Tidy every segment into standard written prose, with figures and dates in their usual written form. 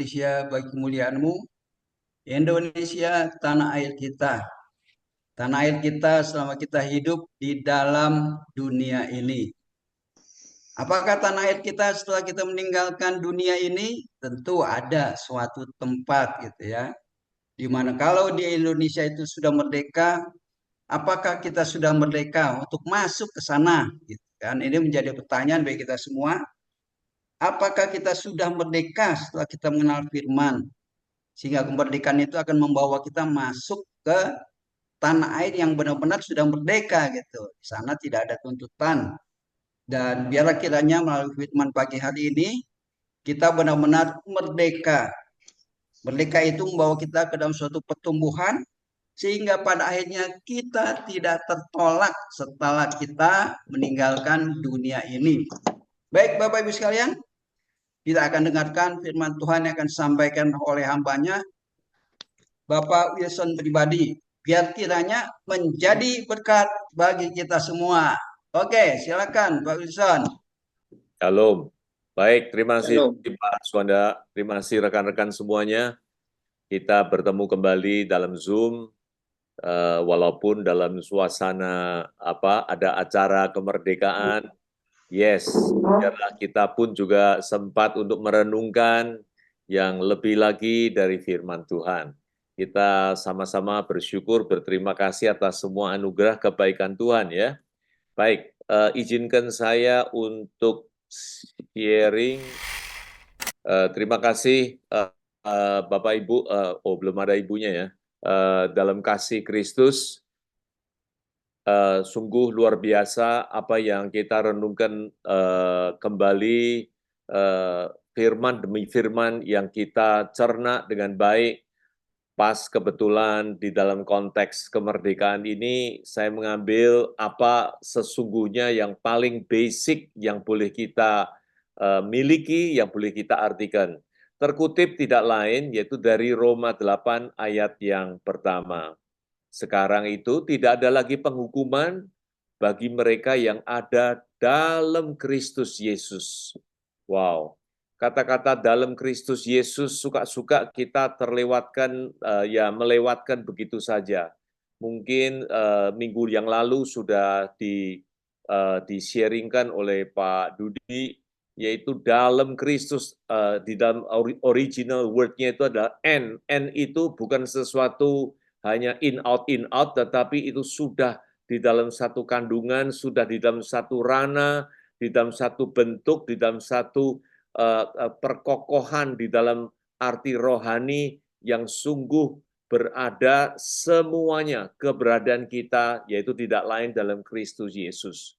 Indonesia bagi kemuliaan-Mu. Indonesia tanah air kita. Tanah air kita selama kita hidup di dalam dunia ini. Apakah tanah air kita setelah kita meninggalkan dunia ini? Tentu ada suatu tempat gitu ya. Di mana kalau di Indonesia itu sudah merdeka, apakah kita sudah merdeka untuk masuk ke sana? Gitu kan? Ini menjadi pertanyaan bagi kita semua. Apakah kita sudah merdeka setelah kita mengenal firman? Sehingga kemerdekaan itu akan membawa kita masuk ke tanah air yang benar-benar sudah merdeka gitu. Di sana tidak ada tuntutan. Dan biarlah kiranya melalui firman pagi hari ini kita benar-benar merdeka. Merdeka itu membawa kita ke dalam suatu pertumbuhan sehingga pada akhirnya kita tidak tertolak setelah kita meninggalkan dunia ini. Baik Bapak Ibu sekalian, kita akan dengarkan firman Tuhan yang akan disampaikan oleh hambanya Bapak Wilson pribadi. Biar kiranya menjadi berkat bagi kita semua. Oke, silakan Pak Wilson. Shalom. Baik, terima kasih Shalom. Pak Swanda. Terima kasih rekan-rekan semuanya. Kita bertemu kembali dalam Zoom, walaupun dalam suasana ada acara kemerdekaan. Yes, biarlah kita pun juga sempat untuk merenungkan yang lebih lagi dari firman Tuhan. Kita sama-sama bersyukur, berterima kasih atas semua anugerah kebaikan Tuhan ya. Baik, izinkan saya untuk sharing. Terima kasih Bapak Ibu, belum ada ibunya ya. Dalam kasih Kristus, sungguh luar biasa apa yang kita renungkan kembali, firman demi firman yang kita cerna dengan baik. Pas kebetulan di dalam konteks kemerdekaan ini, saya mengambil apa sesungguhnya yang paling basic yang boleh kita miliki, yang boleh kita artikan. Terkutip tidak lain, yaitu dari Roma 8 ayat yang pertama. Sekarang itu tidak ada lagi penghukuman bagi mereka yang ada dalam Kristus Yesus. Wow, kata-kata dalam Kristus Yesus suka-suka kita terlewatkan, melewatkan begitu saja. Mungkin minggu yang lalu sudah di-sharingkan oleh Pak Dudi, yaitu dalam Kristus, di dalam original word-nya itu adalah N. N itu bukan sesuatu hanya in out, tetapi itu sudah di dalam satu kandungan, sudah di dalam satu ranah, di dalam satu bentuk, di dalam satu perkokohan, di dalam arti rohani yang sungguh berada semuanya keberadaan kita, yaitu tidak lain dalam Kristus Yesus.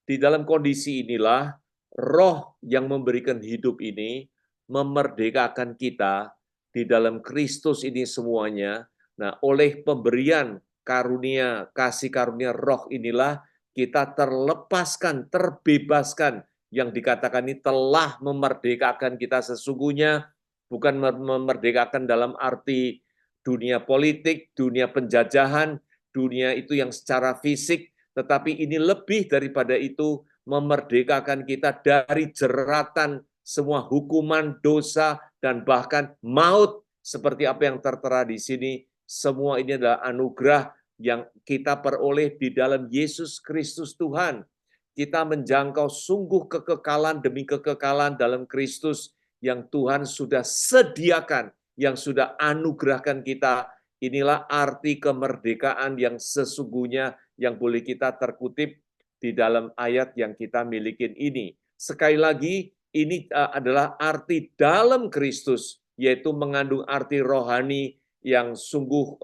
Di dalam kondisi inilah, roh yang memberikan hidup ini memerdekakan kita di dalam Kristus ini semuanya. Nah, oleh pemberian karunia, kasih karunia roh inilah kita terlepaskan, terbebaskan, yang dikatakan ini telah memerdekakan kita sesungguhnya, bukan memerdekakan dalam arti dunia politik, dunia penjajahan, dunia itu yang secara fisik, tetapi ini lebih daripada itu, memerdekakan kita dari jeratan semua hukuman, dosa, dan bahkan maut, seperti apa yang tertera di sini. Semua ini adalah anugerah yang kita peroleh di dalam Yesus Kristus Tuhan. Kita menjangkau sungguh kekekalan demi kekekalan dalam Kristus yang Tuhan sudah sediakan, yang sudah anugerahkan kita. Inilah arti kemerdekaan yang sesungguhnya yang boleh kita terkutip di dalam ayat yang kita miliki ini. Sekali lagi, ini adalah arti dalam Kristus, yaitu mengandung arti rohani yang sungguh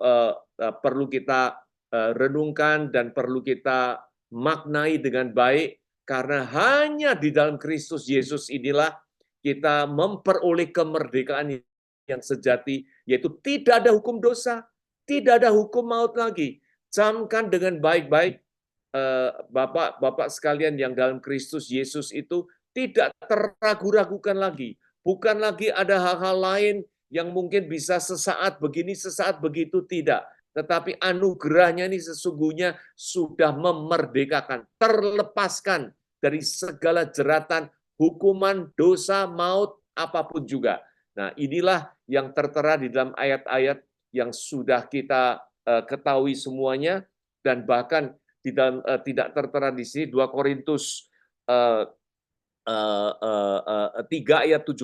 perlu kita renungkan dan perlu kita maknai dengan baik, karena hanya di dalam Kristus Yesus inilah kita memperoleh kemerdekaan yang sejati, yaitu tidak ada hukum dosa, tidak ada hukum maut lagi. Camkan dengan baik-baik, Bapak-bapak sekalian yang dalam Kristus Yesus itu tidak teragu-ragukan lagi. Bukan lagi ada hal-hal lain yang mungkin bisa sesaat begini, sesaat begitu, tidak. Tetapi anugerahnya ini sesungguhnya sudah memerdekakan, terlepaskan dari segala jeratan, hukuman, dosa, maut, apapun juga. Nah, inilah yang tertera di dalam ayat-ayat yang sudah kita ketahui semuanya, dan bahkan di dalam tidak tertera di sini 2 Korintus 3 ayat 17,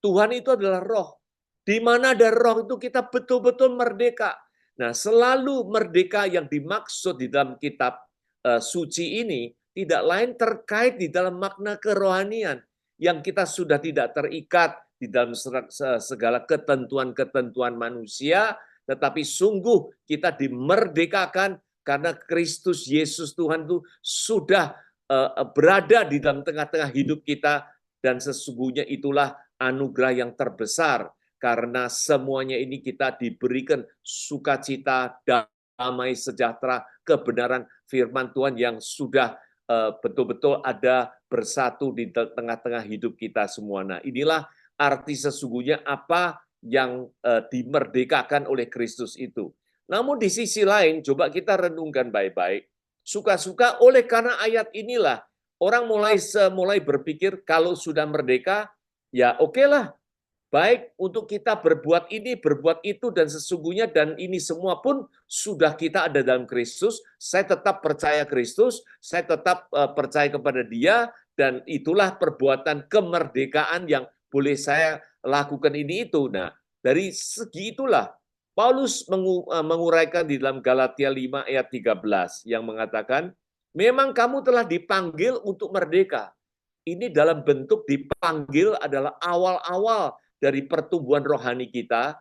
Tuhan itu adalah roh. Di mana ada roh itu kita betul-betul merdeka. Nah, selalu merdeka yang dimaksud di dalam kitab suci ini tidak lain terkait di dalam makna kerohanian yang kita sudah tidak terikat di dalam segala ketentuan-ketentuan manusia, tetapi sungguh kita dimerdekakan karena Kristus Yesus Tuhan itu sudah berada di dalam tengah-tengah hidup kita, dan sesungguhnya itulah anugerah yang terbesar karena semuanya ini kita diberikan sukacita, damai sejahtera, kebenaran firman Tuhan yang sudah betul-betul ada bersatu di tengah-tengah hidup kita semua. Nah, inilah arti sesungguhnya apa yang dimerdekakan oleh Kristus itu. Namun di sisi lain, coba kita renungkan baik-baik. Suka-suka oleh karena ayat inilah orang mulai berpikir kalau sudah merdeka, ya oke lah, baik untuk kita berbuat ini, berbuat itu, dan sesungguhnya dan ini semua pun sudah kita ada dalam Kristus. Saya tetap percaya Kristus, saya tetap percaya kepada Dia, dan itulah perbuatan kemerdekaan yang boleh saya lakukan ini itu. Nah, dari segi itulah Paulus menguraikan di dalam Galatia 5 ayat 13 yang mengatakan, memang kamu telah dipanggil untuk merdeka. Ini dalam bentuk dipanggil adalah awal-awal dari pertumbuhan rohani kita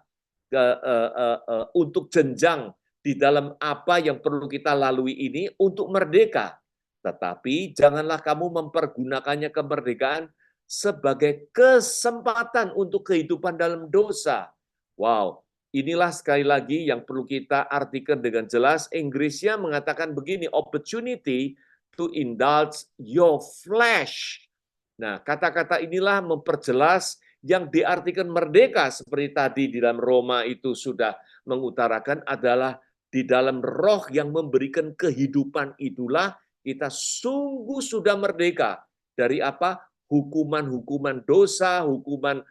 untuk jenjang di dalam apa yang perlu kita lalui ini untuk merdeka. Tetapi janganlah kamu mempergunakannya kemerdekaan sebagai kesempatan untuk kehidupan dalam dosa. Wow, inilah sekali lagi yang perlu kita artikan dengan jelas. Inggrisnya mengatakan begini, opportunity to indulge your flesh. Nah, kata-kata inilah memperjelas yang diartikan merdeka seperti tadi di dalam Roma itu sudah mengutarakan adalah di dalam roh yang memberikan kehidupan itulah kita sungguh sudah merdeka dari apa? Hukuman-hukuman dosa, hukuman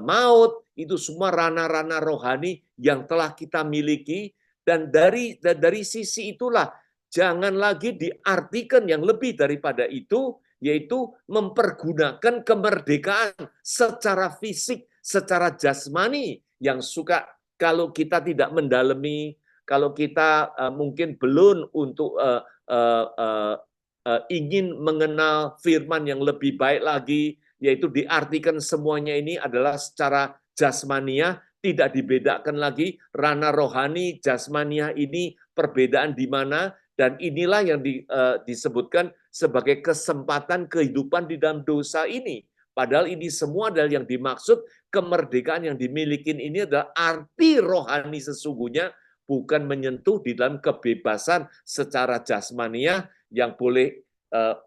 maut, itu semua ranah-ranah rohani yang telah kita miliki, dan dari sisi itulah jangan lagi diartikan yang lebih daripada itu, yaitu mempergunakan kemerdekaan secara fisik, secara jasmani, yang suka kalau kita tidak mendalami, kalau kita mungkin belum untuk ingin mengenal firman yang lebih baik lagi, yaitu diartikan semuanya ini adalah secara jasmania, tidak dibedakan lagi ranah rohani, jasmania ini perbedaan di mana, dan inilah yang disebutkan sebagai kesempatan kehidupan di dalam dosa ini. Padahal ini semua adalah yang dimaksud kemerdekaan yang dimiliki ini adalah arti rohani sesungguhnya, bukan menyentuh di dalam kebebasan secara jasmania yang boleh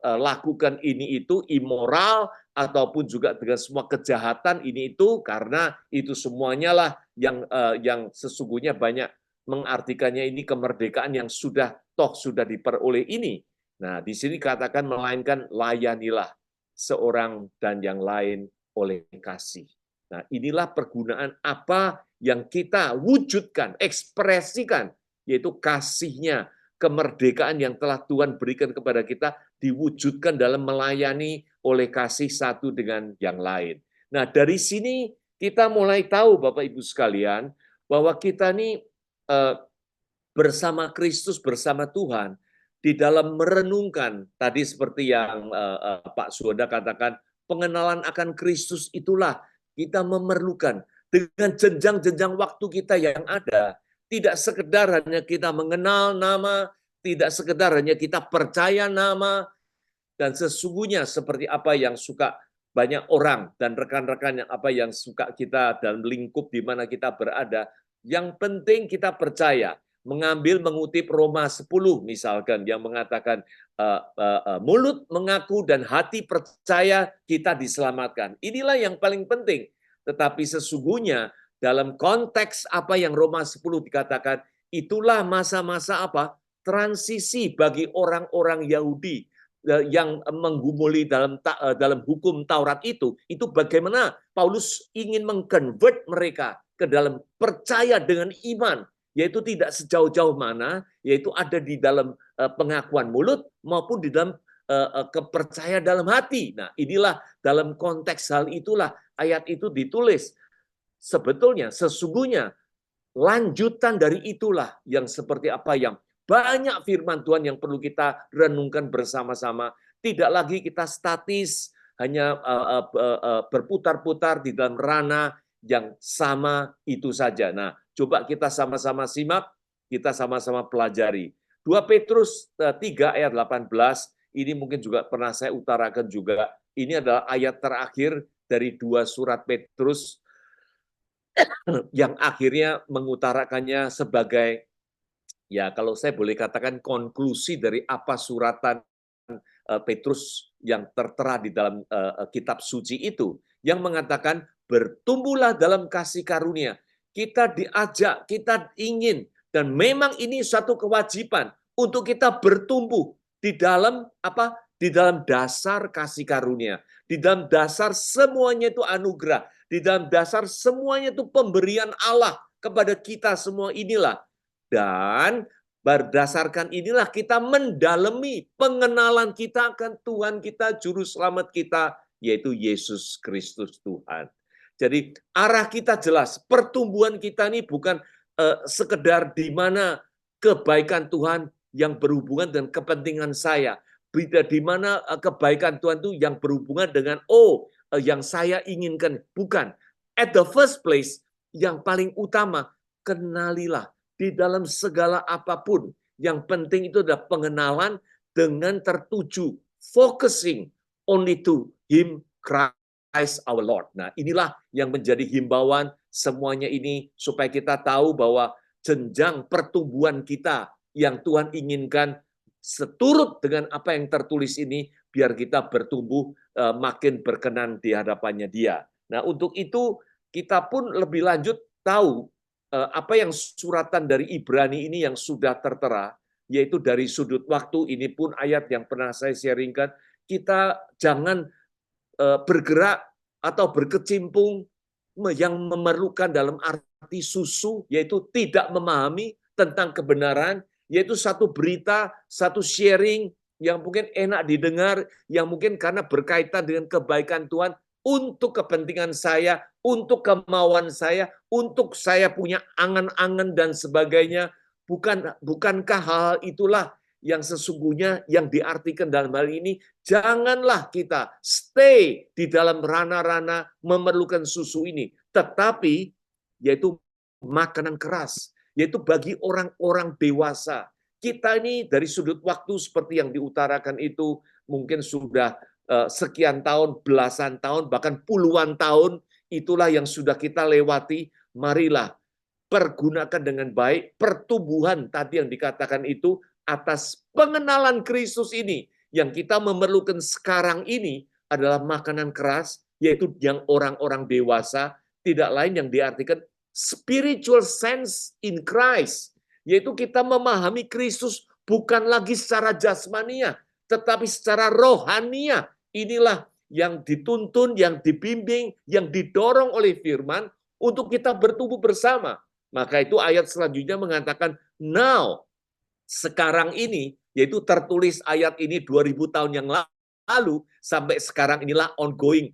lakukan ini itu immoral ataupun juga dengan semua kejahatan ini itu, karena itu semuanya lah yang sesungguhnya banyak mengartikannya ini kemerdekaan yang sudah diperoleh ini. Nah, di sini katakan melainkan layanilah seorang dan yang lain oleh kasih. Nah, inilah pergunaan apa yang kita wujudkan, ekspresikan, yaitu kasihnya, kemerdekaan yang telah Tuhan berikan kepada kita diwujudkan dalam melayani oleh kasih satu dengan yang lain. Nah, dari sini kita mulai tahu Bapak Ibu sekalian bahwa kita ini bersama Kristus, bersama Tuhan, di dalam merenungkan, tadi seperti yang Pak Suhoda katakan, pengenalan akan Kristus itulah kita memerlukan dengan jenjang-jenjang waktu kita yang ada. Tidak sekedar hanya kita mengenal nama, tidak sekedar hanya kita percaya nama, dan sesungguhnya seperti apa yang suka banyak orang dan rekan-rekan yang apa yang suka kita dalam lingkup di mana kita berada, yang penting kita percaya, mengutip Roma 10 misalkan yang mengatakan mulut mengaku dan hati percaya kita diselamatkan. Inilah yang paling penting. Tetapi sesungguhnya dalam konteks apa yang Roma 10 dikatakan, itulah masa-masa apa? Transisi bagi orang-orang Yahudi. yang menggumuli dalam hukum Taurat itu bagaimana Paulus ingin mengkonvert mereka ke dalam percaya dengan iman, yaitu tidak sejauh-jauh mana, yaitu ada di dalam pengakuan mulut maupun di dalam kepercayaan dalam hati. Nah, inilah dalam konteks hal itulah ayat itu ditulis. Sebetulnya, sesungguhnya lanjutan dari itulah yang seperti apa yang banyak firman Tuhan yang perlu kita renungkan bersama-sama. Tidak lagi kita statis, hanya berputar-putar di dalam ranah yang sama itu saja. Nah, coba kita sama-sama simak, kita sama-sama pelajari. 2 Petrus 3 ayat 18, ini mungkin juga pernah saya utarakan juga. Ini adalah ayat terakhir dari 2 surat Petrus yang akhirnya mengutarakannya sebagai, ya kalau saya boleh katakan, konklusi dari apa suratan Petrus yang tertera di dalam kitab suci itu, yang mengatakan bertumbuhlah dalam kasih karunia. Kita diajak, kita ingin, dan memang ini satu kewajiban untuk kita bertumbuh di dalam apa? Di dalam dasar kasih karunia, di dalam dasar semuanya itu anugerah, di dalam dasar semuanya itu pemberian Allah kepada kita semua inilah. Dan berdasarkan inilah kita mendalami pengenalan kita akan Tuhan kita, Juru Selamat kita, yaitu Yesus Kristus Tuhan. Jadi arah kita jelas, pertumbuhan kita ini bukan sekedar di mana kebaikan Tuhan yang berhubungan dengan kepentingan saya. Di mana kebaikan Tuhan itu yang berhubungan dengan yang saya inginkan. Bukan. At the first place, yang paling utama, kenalilah di dalam segala apapun. Yang penting itu adalah pengenalan dengan tertuju, focusing only to Him, Christ our Lord. Nah, inilah yang menjadi himbauan semuanya ini, supaya kita tahu bahwa jenjang pertumbuhan kita yang Tuhan inginkan seturut dengan apa yang tertulis ini, biar kita bertumbuh makin berkenan di hadapannya Dia. Nah, untuk itu kita pun lebih lanjut tahu apa yang suratan dari Ibrani ini yang sudah tertera, yaitu dari sudut waktu. Ini pun ayat yang pernah saya sharingkan. Kita jangan bergerak atau berkecimpung yang memerlukan dalam arti susu, yaitu tidak memahami tentang kebenaran, yaitu satu berita, satu sharing yang mungkin enak didengar, yang mungkin karena berkaitan dengan kebaikan Tuhan, untuk kepentingan saya, untuk kemauan saya, untuk saya punya angan-angan dan sebagainya. Bukankah hal itulah yang sesungguhnya yang diartikan dalam hal ini? Janganlah kita stay di dalam ranah-ranah memerlukan susu ini, tetapi yaitu makanan keras, yaitu bagi orang-orang dewasa. Kita ini dari sudut waktu seperti yang diutarakan itu mungkin sudah sekian tahun, belasan tahun, bahkan puluhan tahun, itulah yang sudah kita lewati. Marilah pergunakan dengan baik pertumbuhan tadi yang dikatakan itu atas pengenalan Kristus ini. Yang kita memerlukan sekarang ini adalah makanan keras, yaitu yang orang-orang dewasa, tidak lain yang diartikan spiritual sense in Christ, yaitu kita memahami Kristus bukan lagi secara jasmania, tetapi secara rohania. Inilah yang dituntun, yang dibimbing, yang didorong oleh firman untuk kita bertumbuh bersama. Maka itu ayat selanjutnya mengatakan, now, sekarang ini, yaitu tertulis ayat ini 2000 tahun yang lalu, sampai sekarang inilah ongoing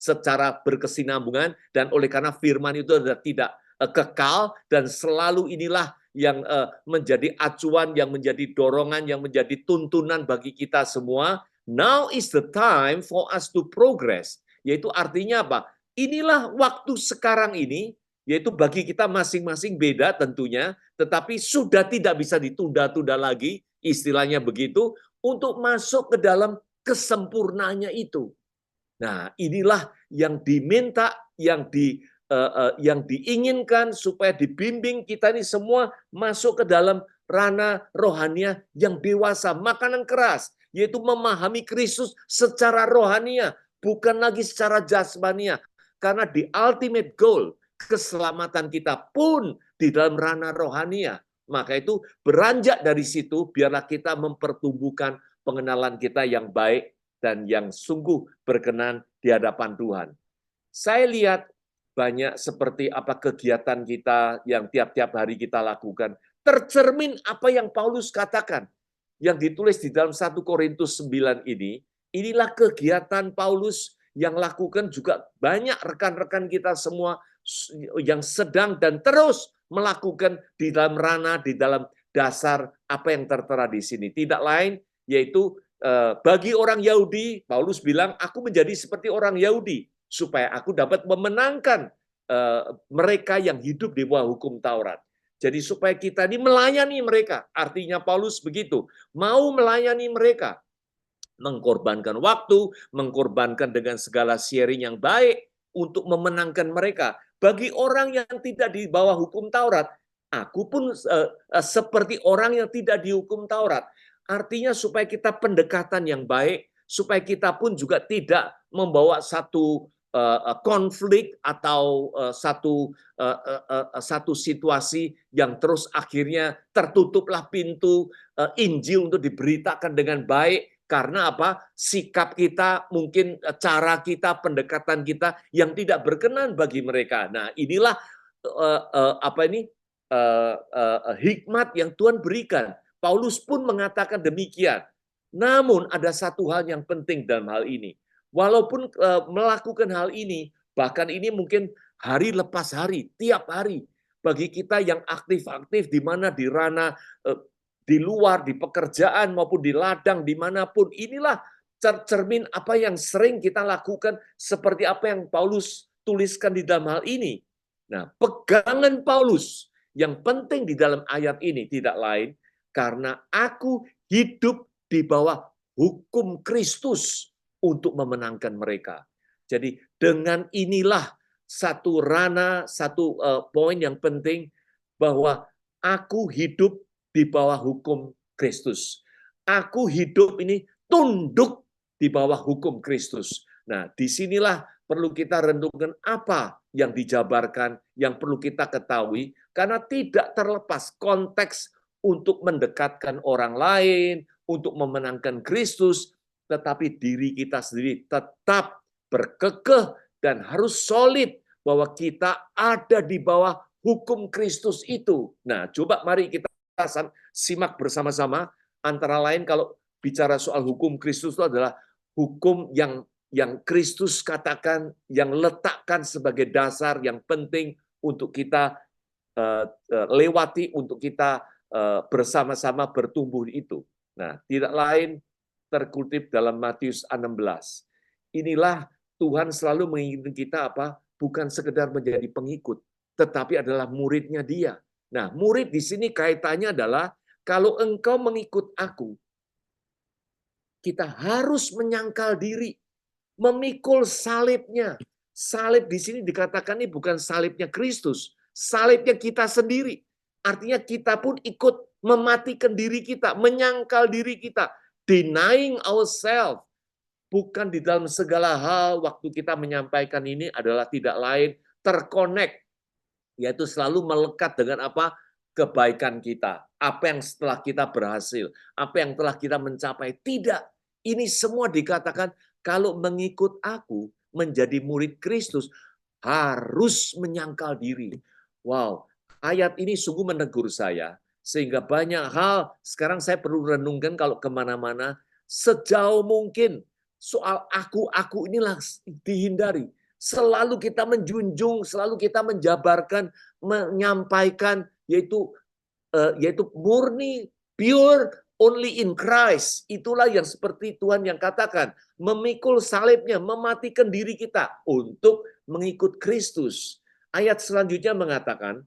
secara berkesinambungan, dan oleh karena firman itu adalah tidak kekal, dan selalu inilah yang menjadi acuan, yang menjadi dorongan, yang menjadi tuntunan bagi kita semua. Now is the time for us to progress. Yaitu artinya apa? Inilah waktu sekarang ini, yaitu bagi kita masing-masing beda tentunya, tetapi sudah tidak bisa ditunda-tunda lagi, istilahnya begitu, untuk masuk ke dalam kesempurnaannya itu. Nah, inilah yang diminta, yang diinginkan supaya dibimbing kita ini semua masuk ke dalam ranah rohania yang dewasa, makanan keras, yaitu memahami Kristus secara rohania, bukan lagi secara jasmania. Karena the ultimate goal, keselamatan kita pun di dalam ranah rohania. Maka itu beranjak dari situ, biarlah kita mempertumbuhkan pengenalan kita yang baik dan yang sungguh berkenan di hadapan Tuhan. Saya lihat banyak seperti apa kegiatan kita yang tiap-tiap hari kita lakukan, tercermin apa yang Paulus katakan, yang ditulis di dalam 1 Korintus 9 ini, inilah kegiatan Paulus yang lakukan juga banyak rekan-rekan kita semua yang sedang dan terus melakukan di dalam ranah, di dalam dasar apa yang tertera di sini. Tidak lain yaitu bagi orang Yahudi, Paulus bilang, aku menjadi seperti orang Yahudi, supaya aku dapat memenangkan mereka yang hidup di bawah hukum Taurat. Jadi supaya kita ini melayani mereka. Artinya Paulus begitu, mau melayani mereka. Mengkorbankan waktu, mengkorbankan dengan segala sharing yang baik untuk memenangkan mereka. Bagi orang yang tidak di bawah hukum Taurat, aku pun seperti orang yang tidak dihukum Taurat. Artinya supaya kita pendekatan yang baik, supaya kita pun juga tidak membawa satu konflik atau satu situasi yang terus akhirnya tertutuplah pintu Injil untuk diberitakan dengan baik. Karena apa? Sikap kita, mungkin cara kita, pendekatan kita yang tidak berkenan bagi mereka. Nah, inilah hikmat yang Tuhan berikan. Paulus pun mengatakan demikian. Namun ada satu hal yang penting dalam hal ini. Walaupun melakukan hal ini, bahkan ini mungkin hari lepas hari, tiap hari, bagi kita yang aktif-aktif di mana di ranah di luar, di pekerjaan maupun di ladang, dimanapun, inilah cermin apa yang sering kita lakukan, seperti apa yang Paulus tuliskan di dalam hal ini. Nah, pegangan Paulus yang penting di dalam ayat ini tidak lain, karena aku hidup di bawah hukum Kristus untuk memenangkan mereka. Jadi dengan inilah satu ranah, satu poin yang penting, bahwa aku hidup di bawah hukum Kristus. Aku hidup ini tunduk di bawah hukum Kristus. Nah, disinilah perlu kita renungkan apa yang dijabarkan, yang perlu kita ketahui, karena tidak terlepas konteks untuk mendekatkan orang lain, untuk memenangkan Kristus, tetapi diri kita sendiri tetap berkekeh dan harus solid bahwa kita ada di bawah hukum Kristus itu. Nah, coba mari kita simak bersama-sama. Antara lain kalau bicara soal hukum Kristus itu adalah hukum yang Kristus katakan, yang letakkan sebagai dasar yang penting untuk kita lewati, untuk kita bersama-sama bertumbuh itu. Nah, tidak lain terkutip dalam Matius 16. Inilah Tuhan selalu menginginkan kita apa? Bukan sekedar menjadi pengikut, tetapi adalah muridnya Dia. Nah, murid di sini kaitannya adalah kalau engkau mengikut aku, kita harus menyangkal diri, memikul salibnya. Salib di sini dikatakan ini bukan salibnya Kristus, salibnya kita sendiri. Artinya kita pun ikut mematikan diri kita, menyangkal diri kita. Denying ourselves, bukan di dalam segala hal waktu kita menyampaikan ini adalah tidak lain terkonek, yaitu selalu melekat dengan apa? Kebaikan kita, apa yang setelah kita berhasil, apa yang telah kita mencapai. Tidak, ini semua dikatakan kalau mengikut aku menjadi murid Kristus harus menyangkal diri. Wow, ayat ini sungguh menegur saya. Sehingga banyak hal sekarang saya perlu renungkan kalau kemana-mana, sejauh mungkin soal aku inilah dihindari. Selalu kita menjunjung, selalu kita menjabarkan, menyampaikan, yaitu murni, pure, only in Christ. Itulah yang seperti Tuhan yang katakan, memikul salibnya, mematikan diri kita untuk mengikut Kristus. Ayat selanjutnya mengatakan,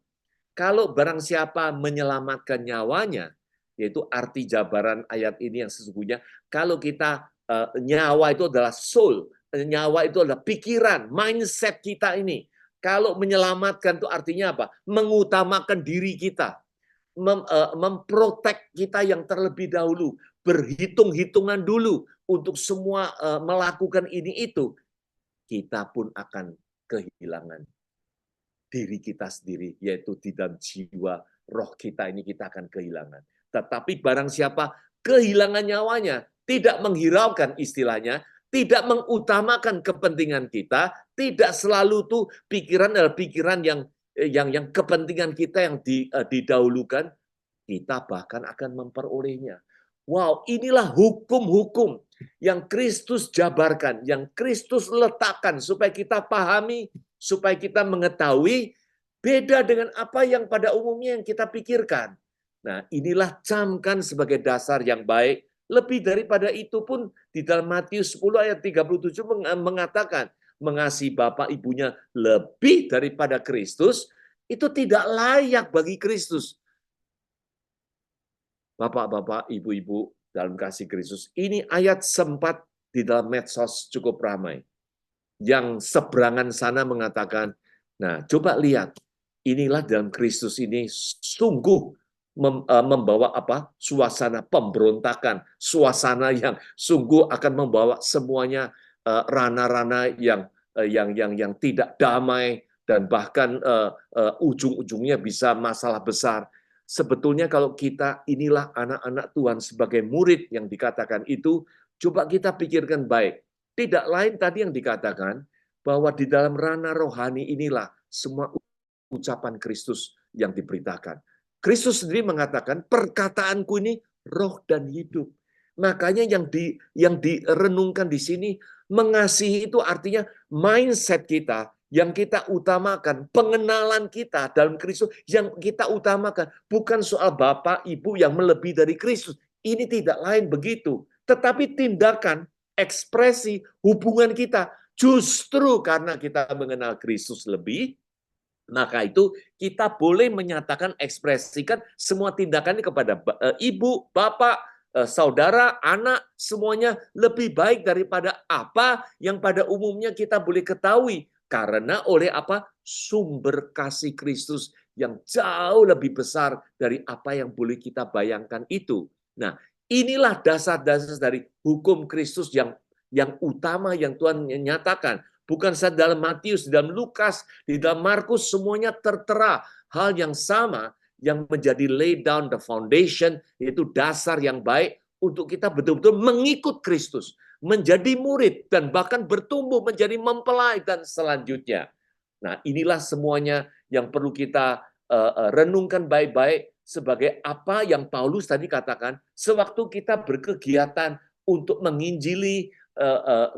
kalau barang siapa menyelamatkan nyawanya, yaitu arti jabaran ayat ini yang sesungguhnya, kalau kita nyawa itu adalah soul, nyawa itu adalah pikiran, mindset kita ini. Kalau menyelamatkan itu artinya apa? Mengutamakan diri kita, memprotek kita yang terlebih dahulu, berhitung-hitungan dulu untuk semua melakukan ini itu, kita pun akan kehilangan diri kita sendiri, yaitu di dalam jiwa, roh kita ini kita akan kehilangan. Tetapi barang siapa kehilangan nyawanya, tidak menghiraukan istilahnya, tidak mengutamakan kepentingan kita, tidak selalu tuh pikiran adalah pikiran yang kepentingan kita yang didahulukan, kita bahkan akan memperolehnya. Wow, inilah hukum-hukum yang Kristus jabarkan, yang Kristus letakkan supaya kita pahami, supaya kita mengetahui beda dengan apa yang pada umumnya yang kita pikirkan. Nah, inilah camkan sebagai dasar yang baik. Lebih daripada itu pun di dalam Matius 10 ayat 37 mengatakan, mengasihi bapak ibunya lebih daripada Kristus, itu tidak layak bagi Kristus. Bapak-bapak, ibu-ibu dalam kasih Kristus. Ini ayat sempat di dalam medsos cukup ramai. Yang seberangan sana mengatakan, nah coba lihat, inilah dalam Kristus ini sungguh membawa suasana pemberontakan, suasana yang sungguh akan membawa semuanya ranah-ranah yang tidak damai, dan bahkan ujung-ujungnya bisa masalah besar. Sebetulnya kalau kita inilah anak-anak Tuhan sebagai murid yang dikatakan itu, coba kita pikirkan baik. Tidak lain tadi yang dikatakan, bahwa di dalam ranah rohani inilah semua ucapan Kristus yang diberitakan. Kristus sendiri mengatakan, perkataanku ini roh dan hidup. Makanya yang direnungkan di sini, mengasihi itu artinya mindset kita, yang kita utamakan, pengenalan kita dalam Kristus yang kita utamakan, bukan soal Bapak, Ibu yang melebihi dari Kristus. Ini tidak lain begitu. Tetapi tindakan, ekspresi, hubungan kita, justru karena kita mengenal Kristus lebih, maka itu kita boleh menyatakan, ekspresikan semua tindakan ini kepada ibu, bapak, saudara, anak, semuanya lebih baik daripada apa yang pada umumnya kita boleh ketahui. Karena oleh apa? Sumber kasih Kristus yang jauh lebih besar dari apa yang boleh kita bayangkan itu. Nah, inilah dasar-dasar dari hukum Kristus yang utama yang Tuhan nyatakan. Bukan saja dalam Matius, dalam Lukas, di dalam Markus, semuanya tertera hal yang sama yang menjadi lay down the foundation, yaitu dasar yang baik untuk kita betul-betul mengikut Kristus, menjadi murid, dan bahkan bertumbuh menjadi mempelai, dan selanjutnya. Nah, inilah semuanya yang perlu kita renungkan baik-baik sebagai apa yang Paulus tadi katakan, sewaktu kita berkegiatan untuk menginjili,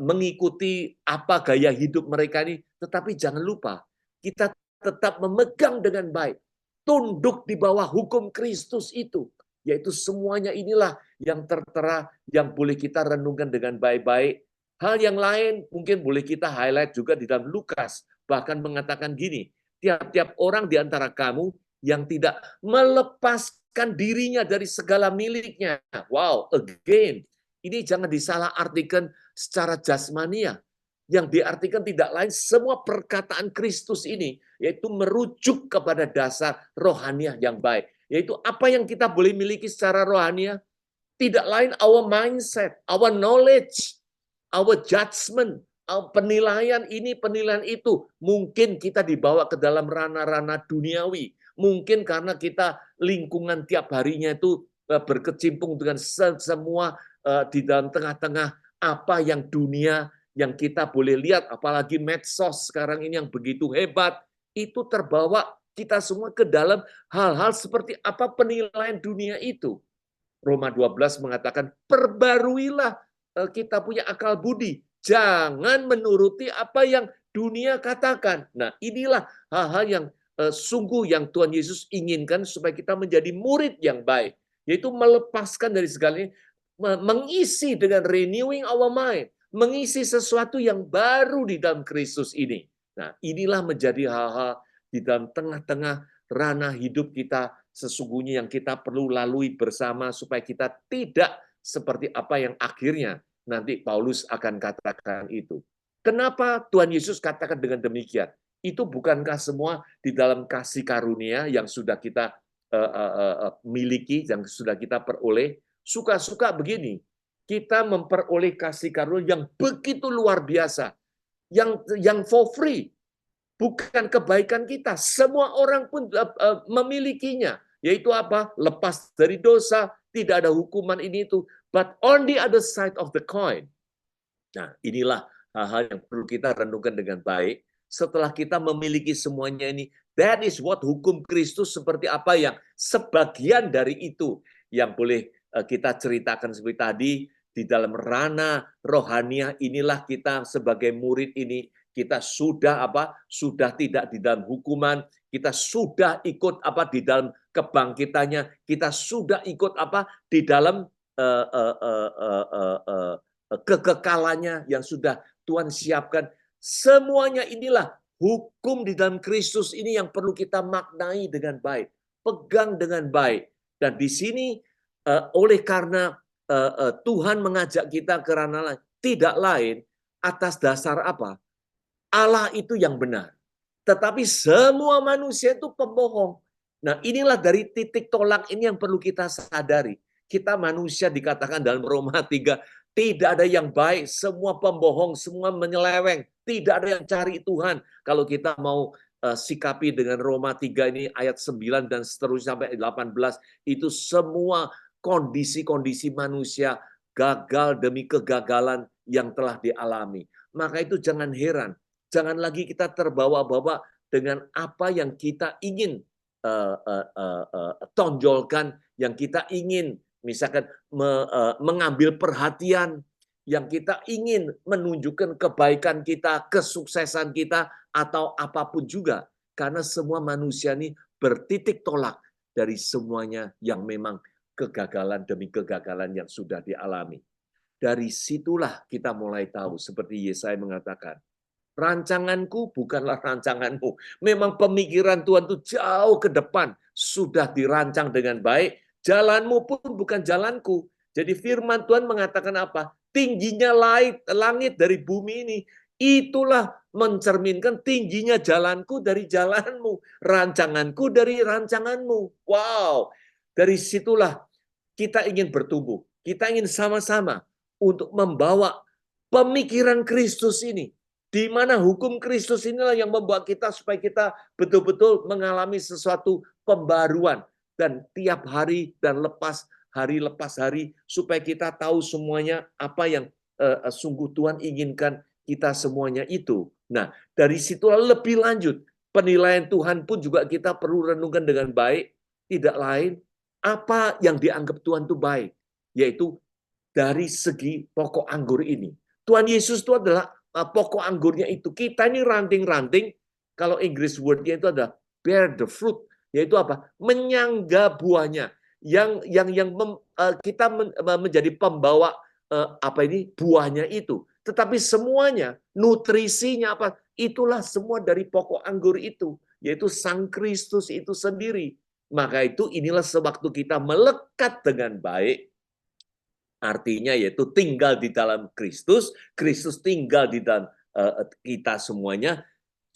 mengikuti apa gaya hidup mereka ini, tetapi jangan lupa, kita tetap memegang dengan baik, tunduk di bawah hukum Kristus itu, yaitu semuanya inilah yang tertera, yang boleh kita renungkan dengan baik-baik. Hal yang lain mungkin boleh kita highlight juga di dalam Lukas, bahkan mengatakan gini, tiap-tiap orang di antara kamu yang tidak melepaskan dirinya dari segala miliknya. Wow, again, ini jangan disalahartikan secara jasmania. Yang diartikan tidak lain, semua perkataan Kristus ini, yaitu merujuk kepada dasar rohaniah yang baik. Yaitu apa yang kita boleh miliki secara rohaniah, tidak lain our mindset, our knowledge, our judgment, our penilaian ini, penilaian itu. Mungkin kita dibawa ke dalam ranah-ranah duniawi. Mungkin karena kita lingkungan tiap harinya itu berkecimpung dengan semua di dalam tengah-tengah apa yang dunia yang kita boleh lihat, apalagi medsos sekarang ini yang begitu hebat, itu terbawa kita semua ke dalam hal-hal seperti apa penilaian dunia itu. Roma 12 mengatakan, perbaruilah kita punya akal budi, jangan menuruti apa yang dunia katakan. Nah, inilah hal-hal yang sungguh yang Tuhan Yesus inginkan supaya kita menjadi murid yang baik, yaitu melepaskan dari segalanya, mengisi dengan renewing our mind, mengisi sesuatu yang baru di dalam Kristus ini. Nah, inilah menjadi hal-hal di dalam tengah-tengah ranah hidup kita sesungguhnya yang kita perlu lalui bersama supaya kita tidak seperti apa yang akhirnya nanti Paulus akan katakan itu. Kenapa Tuhan Yesus katakan dengan demikian? Itu bukankah semua di dalam kasih karunia yang sudah kita miliki, yang sudah kita peroleh? Suka-suka begini, kita memperoleh kasih karunia yang begitu luar biasa, yang for free, bukan kebaikan kita. Semua orang pun memilikinya. yaitu apa? Lepas dari dosa, tidak ada hukuman ini itu. But on the other side of the coin, nah inilah hal-hal yang perlu kita renungkan dengan baik. Setelah kita memiliki semuanya ini, that is what hukum Kristus seperti apa yang sebagian dari itu yang boleh kita ceritakan seperti tadi, di dalam ranah rohaniah inilah kita sebagai murid ini, kita sudah sudah tidak di dalam hukuman, kita sudah ikut di dalam kebangkitannya, kita sudah ikut di dalam kekekalannya yang sudah Tuhan siapkan. Semuanya inilah hukum di dalam Kristus ini yang perlu kita maknai dengan baik, pegang dengan baik. Dan di sini oleh karena Tuhan mengajak kita ke ranah lain, tidak lain atas dasar apa? Allah itu yang benar. Tetapi semua manusia itu pembohong. Nah, inilah dari titik tolak ini yang perlu kita sadari. Kita manusia dikatakan dalam Roma 3, tidak ada yang baik, semua pembohong, semua menyeleweng, tidak ada yang cari Tuhan. Kalau kita mau sikapi dengan Roma 3 ini ayat 9 dan seterusnya sampai 18, itu semua kondisi-kondisi manusia gagal demi kegagalan yang telah dialami. Maka itu jangan heran, jangan lagi kita terbawa-bawa dengan apa yang kita ingin tonjolkan, yang kita ingin misalkan mengambil perhatian, yang kita ingin menunjukkan kebaikan kita, kesuksesan kita, atau apapun juga. Karena semua manusia ini bertitik tolak dari semuanya yang memang kegagalan demi kegagalan yang sudah dialami. Dari situlah kita mulai tahu, seperti Yesaya mengatakan, rancanganku bukanlah rancanganmu. Memang pemikiran Tuhan itu jauh ke depan, sudah dirancang dengan baik, jalanmu pun bukan jalanku. Jadi firman Tuhan mengatakan apa? Tingginya langit dari bumi ini, itulah mencerminkan tingginya jalanku dari jalanmu, rancanganku dari rancanganmu. Wow, dari situlah kita ingin bertumbuh. Kita ingin sama-sama untuk membawa pemikiran Kristus ini, di mana hukum Kristus inilah yang membuat kita supaya kita betul-betul mengalami sesuatu pembaruan. Dan tiap hari dan lepas hari, supaya kita tahu semuanya apa yang sungguh Tuhan inginkan kita semuanya itu. Nah, dari situlah lebih lanjut, penilaian Tuhan pun juga kita perlu renungkan dengan baik, tidak lain, apa yang dianggap Tuhan itu baik, yaitu dari segi pokok anggur ini. Tuhan Yesus itu adalah pokok anggurnya itu. Kita ini ranting-ranting, kalau Inggris word-nya itu adalah bear the fruit, yaitu apa? Menyangga buahnya. Kita menjadi pembawa buahnya itu. Tetapi semuanya, nutrisinya apa? Itulah semua dari pokok anggur itu, yaitu Sang Kristus itu sendiri. Maka itu inilah sewaktu kita melekat dengan baik, artinya yaitu tinggal di dalam Kristus, Kristus tinggal di dalam kita semuanya,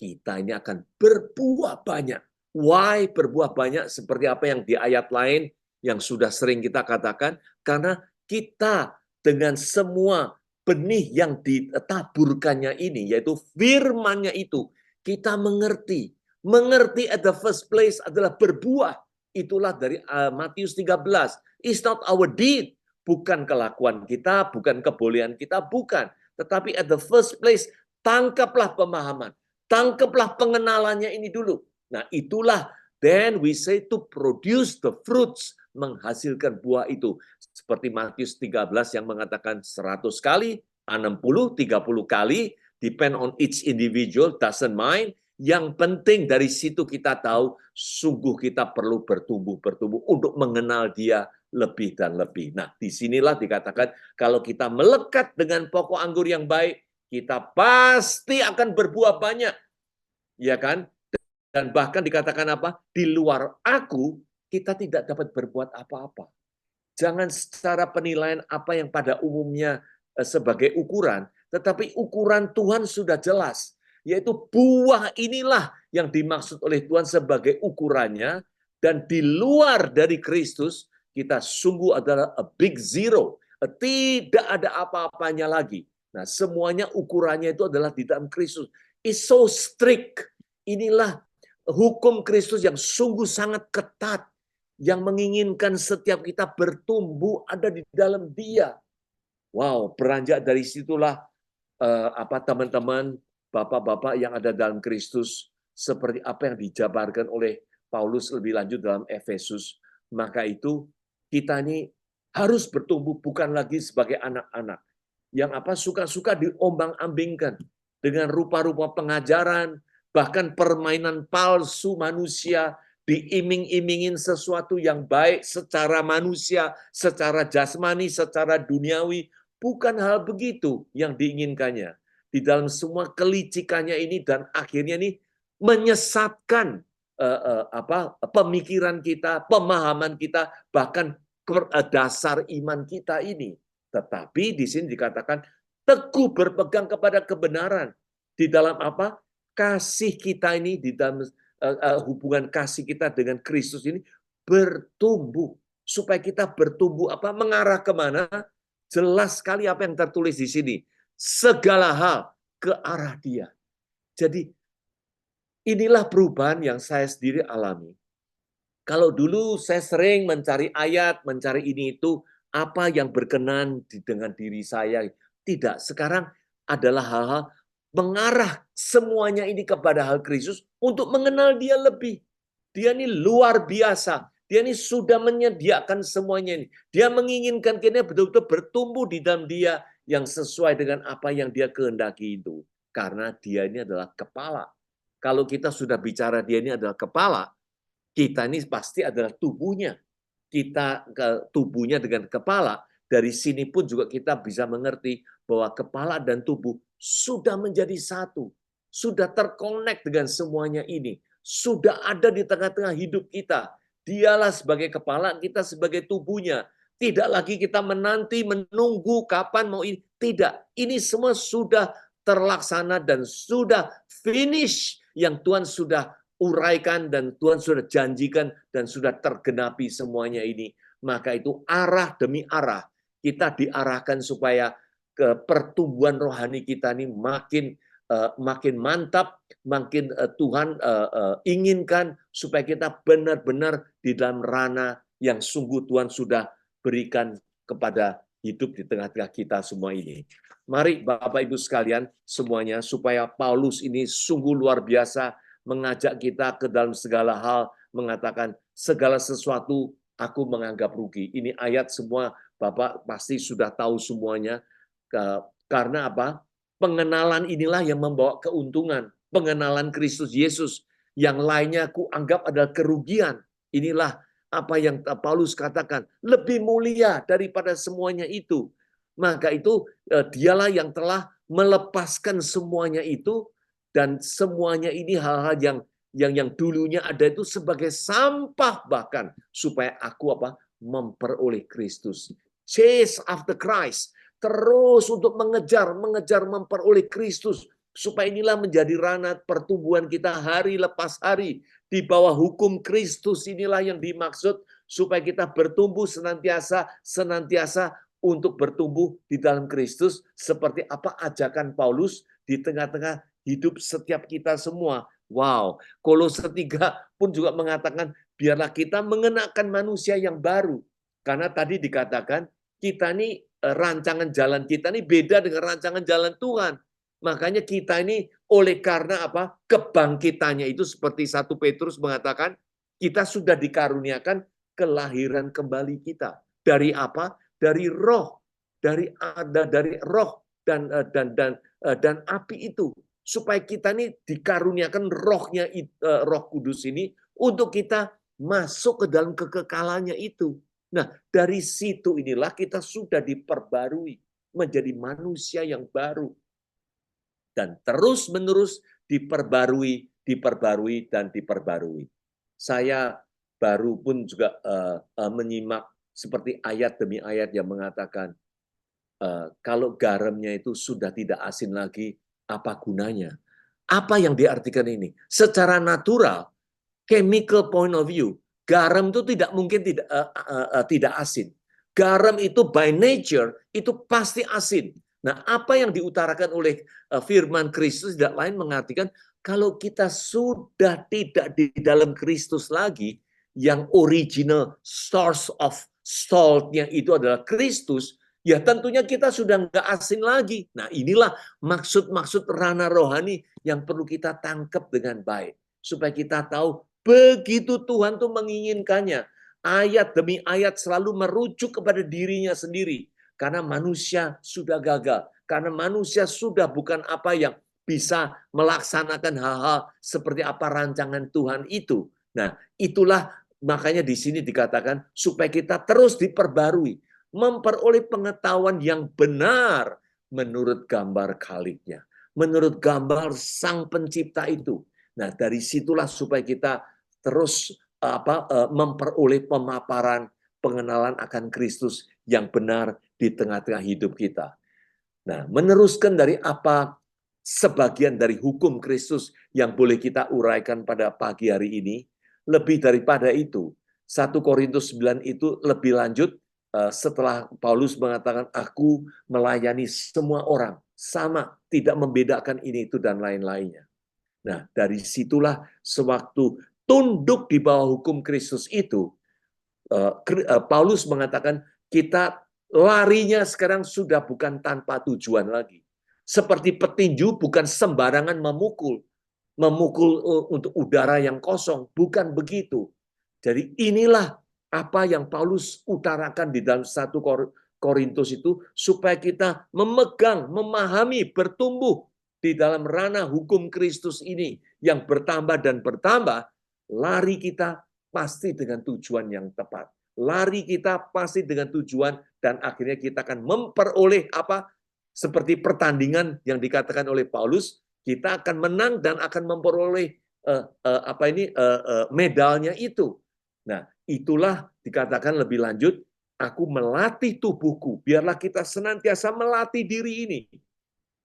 kita ini akan berbuah banyak. Why berbuah banyak? Seperti apa yang di ayat lain yang sudah sering kita katakan, karena kita dengan semua benih yang ditaburkannya ini, yaitu firman-Nya itu, kita mengerti. Mengerti at the first place adalah berbuah. Itulah dari Matius 13. It's not our deed. Bukan kelakuan kita, bukan kebolehan kita, bukan. Tetapi at the first place, tangkaplah pemahaman. Tangkaplah pengenalannya ini dulu. Nah, itulah then we say to produce the fruits, menghasilkan buah itu. Seperti Matius 13 yang mengatakan 100 kali, 60, 30 kali, depend on each individual, doesn't mind. Yang penting dari situ kita tahu, sungguh kita perlu bertumbuh untuk mengenal Dia lebih dan lebih. Nah, disinilah dikatakan, kalau kita melekat dengan pokok anggur yang baik, kita pasti akan berbuah banyak. Ya kan? Dan bahkan dikatakan apa? Di luar aku, kita tidak dapat berbuat apa-apa. Jangan secara penilaian apa yang pada umumnya sebagai ukuran, tetapi ukuran Tuhan sudah jelas, yaitu buah inilah yang dimaksud oleh Tuhan sebagai ukurannya, dan di luar dari Kristus, kita sungguh adalah a big zero. Tidak ada apa-apanya lagi. Nah, semuanya ukurannya itu adalah di dalam Kristus. It's so strict. Inilah hukum Kristus yang sungguh sangat ketat, yang menginginkan setiap kita bertumbuh ada di dalam Dia. Wow, beranjak dari situlah teman-teman, bapak-bapak yang ada dalam Kristus, seperti apa yang dijabarkan oleh Paulus lebih lanjut dalam Efesus. Maka itu kita ini harus bertumbuh bukan lagi sebagai anak-anak yang suka-suka diombang-ambingkan dengan rupa-rupa pengajaran, bahkan permainan palsu manusia, diiming-imingin sesuatu yang baik secara manusia, secara jasmani, secara duniawi. Bukan hal begitu yang diinginkannya. Di dalam semua kelicikannya ini dan akhirnya ini menyesatkan pemikiran kita, pemahaman kita, bahkan dasar iman kita ini. Tetapi di sini dikatakan teguh berpegang kepada kebenaran. Di dalam apa? Kasih kita ini, di dalam hubungan kasih kita dengan Kristus ini bertumbuh. Supaya kita bertumbuh mengarah kemana? Jelas sekali apa yang tertulis di sini. Segala hal ke arah Dia. Jadi inilah perubahan yang saya sendiri alami. Kalau dulu saya sering mencari ayat, mencari ini itu, apa yang berkenan dengan diri saya. Tidak, sekarang adalah hal-hal mengarah semuanya ini kepada hal Kristus untuk mengenal Dia lebih. Dia ini luar biasa. Dia ini sudah menyediakan semuanya ini. Dia menginginkan kita betul-betul bertumbuh di dalam Dia yang sesuai dengan apa yang Dia kehendaki itu. Karena Dia ini adalah kepala. Kalau kita sudah bicara Dia ini adalah kepala, kita ini pasti adalah tubuhnya. Kita tubuhnya dengan kepala. Dari sini pun juga kita bisa mengerti bahwa kepala dan tubuh sudah menjadi satu. Sudah terkonek dengan semuanya ini. Sudah ada di tengah-tengah hidup kita. Dialah sebagai kepala, kita sebagai tubuhnya. Tidak lagi kita menanti, menunggu kapan mau ini. Tidak. Ini semua sudah terlaksana dan sudah finish yang Tuhan sudah uraikan dan Tuhan sudah janjikan dan sudah tergenapi semuanya ini. Maka itu arah demi arah kita diarahkan supaya ke pertumbuhan rohani kita ini makin mantap, makin Tuhan inginkan supaya kita benar-benar di dalam ranah yang sungguh Tuhan sudah berikan kepada hidup di tengah-tengah kita semua ini. Mari Bapak Ibu sekalian semuanya supaya Paulus ini sungguh luar biasa mengajak kita ke dalam segala hal, mengatakan segala sesuatu aku menganggap rugi. Ini ayat semua Bapak pasti sudah tahu semuanya. Karena apa? Pengenalan inilah yang membawa keuntungan. Pengenalan Kristus Yesus. Yang lainnya aku anggap adalah kerugian. Inilah apa yang Paulus katakan. Lebih mulia daripada semuanya itu. Maka itu dialah yang telah melepaskan semuanya itu. Dan semuanya ini hal-hal yang dulunya ada itu sebagai sampah bahkan supaya aku memperoleh Kristus. Chase after Christ, terus untuk mengejar memperoleh Kristus supaya inilah menjadi ranah pertumbuhan kita hari lepas hari di bawah hukum Kristus. Inilah yang dimaksud supaya kita bertumbuh senantiasa untuk bertumbuh di dalam Kristus seperti apa ajakan Paulus di tengah-tengah hidup setiap kita semua. Wow, Kolose 3 pun juga mengatakan, biarlah kita mengenakan manusia yang baru. Karena tadi dikatakan, kita ini, rancangan jalan kita ini beda dengan rancangan jalan Tuhan. Makanya kita ini, oleh karena kebangkitannya itu seperti 1 Petrus mengatakan, kita sudah dikaruniakan kelahiran kembali kita. Dari apa? Dari roh. Dari roh dan api itu. Supaya kita ini dikaruniakan rohnya, Roh Kudus ini untuk kita masuk ke dalam kekekalannya itu. Nah, dari situ inilah kita sudah diperbarui menjadi manusia yang baru dan terus-menerus diperbarui dan diperbarui. Saya baru pun juga menyimak seperti ayat demi ayat yang mengatakan kalau garamnya itu sudah tidak asin lagi, apa gunanya? Apa yang diartikan ini? Secara natural, chemical point of view, garam itu tidak mungkin tidak asin. Garam itu by nature itu pasti asin. Nah, apa yang diutarakan oleh firman Kristus tidak lain mengartikan kalau kita sudah tidak di dalam Kristus lagi, yang original source of salt-nya itu adalah Kristus, ya tentunya kita sudah nggak asing lagi. Nah, inilah maksud-maksud ranah rohani yang perlu kita tangkap dengan baik. Supaya kita tahu begitu Tuhan tuh menginginkannya. Ayat demi ayat selalu merujuk kepada dirinya sendiri. Karena manusia sudah gagal. Karena manusia sudah bukan apa yang bisa melaksanakan hal-hal seperti apa rancangan Tuhan itu. Nah, itulah makanya di sini dikatakan supaya kita terus diperbarui, memperoleh pengetahuan yang benar menurut gambar Khaliknya, menurut gambar Sang Pencipta itu. Nah, dari situlah supaya kita terus memperoleh pemaparan pengenalan akan Kristus yang benar di tengah-tengah hidup kita. Nah, meneruskan dari apa sebagian dari hukum Kristus yang boleh kita uraikan pada pagi hari ini, lebih daripada itu, 1 Korintus 9 itu lebih lanjut setelah Paulus mengatakan, aku melayani semua orang, sama, tidak membedakan ini, itu, dan lain-lainnya. Nah, dari situlah sewaktu tunduk di bawah hukum Kristus itu, Paulus mengatakan kita larinya sekarang sudah bukan tanpa tujuan lagi. Seperti petinju bukan sembarangan memukul untuk udara yang kosong, bukan begitu. Jadi inilah apa yang Paulus utarakan di dalam 1 Korintus itu, supaya kita memegang, memahami, bertumbuh di dalam ranah hukum Kristus ini yang bertambah dan bertambah. Lari kita pasti dengan tujuan yang tepat. Lari kita pasti dengan tujuan, dan akhirnya kita akan memperoleh apa? Seperti pertandingan yang dikatakan oleh Paulus, kita akan menang dan akan memperoleh medalnya itu. Nah, itulah dikatakan lebih lanjut, aku melatih tubuhku, biarlah kita senantiasa melatih diri ini.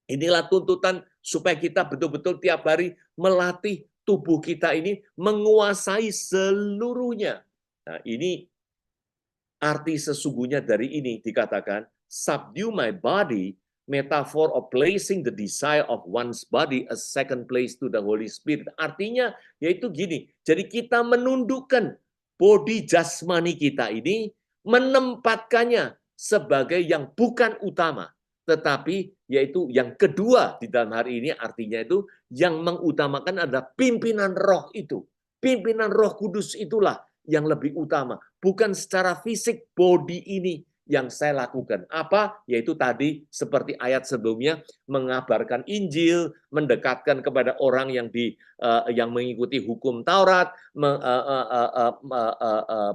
Inilah tuntutan supaya kita betul-betul tiap hari melatih tubuh kita ini menguasai seluruhnya. Nah, ini arti sesungguhnya dari ini dikatakan, subdue my body, metaphor of placing the desire of one's body a second place to the Holy Spirit. Artinya yaitu gini, jadi kita menundukkan body jasmani kita ini, menempatkannya sebagai yang bukan utama, tetapi yaitu yang kedua di dalam hari ini, artinya itu yang mengutamakan adalah pimpinan roh itu. Pimpinan Roh Kudus itulah yang lebih utama. Bukan secara fisik body ini yang saya lakukan. Apa? Yaitu tadi seperti ayat sebelumnya, mengabarkan Injil, mendekatkan kepada orang yang yang mengikuti hukum Taurat,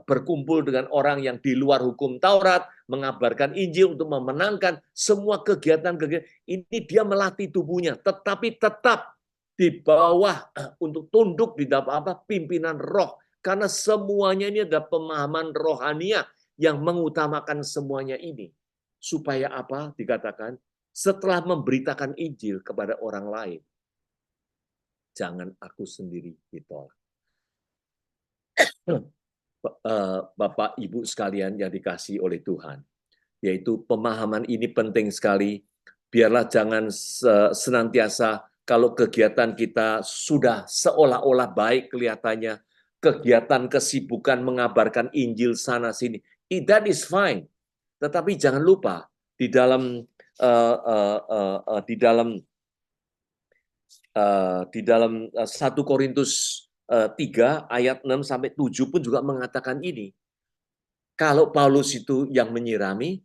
berkumpul dengan orang yang di luar hukum Taurat, mengabarkan Injil untuk memenangkan semua kegiatan-kegiatan. Ini dia melatih tubuhnya, tetapi tetap di bawah untuk tunduk di dalam pimpinan roh. Karena semuanya ini adalah pemahaman rohania yang mengutamakan semuanya ini. Supaya apa? Dikatakan, setelah memberitakan Injil kepada orang lain, jangan aku sendiri ditolak. Bapak, Ibu sekalian yang dikasihi oleh Tuhan, yaitu pemahaman ini penting sekali. Biarlah jangan senantiasa kalau kegiatan kita sudah seolah-olah baik kelihatannya, kegiatan kesibukan mengabarkan Injil sana sini, that is fine. Tetapi jangan lupa di dalam 1 Korintus 3 ayat 6 sampai 7 pun juga mengatakan ini. Kalau Paulus itu yang menyirami,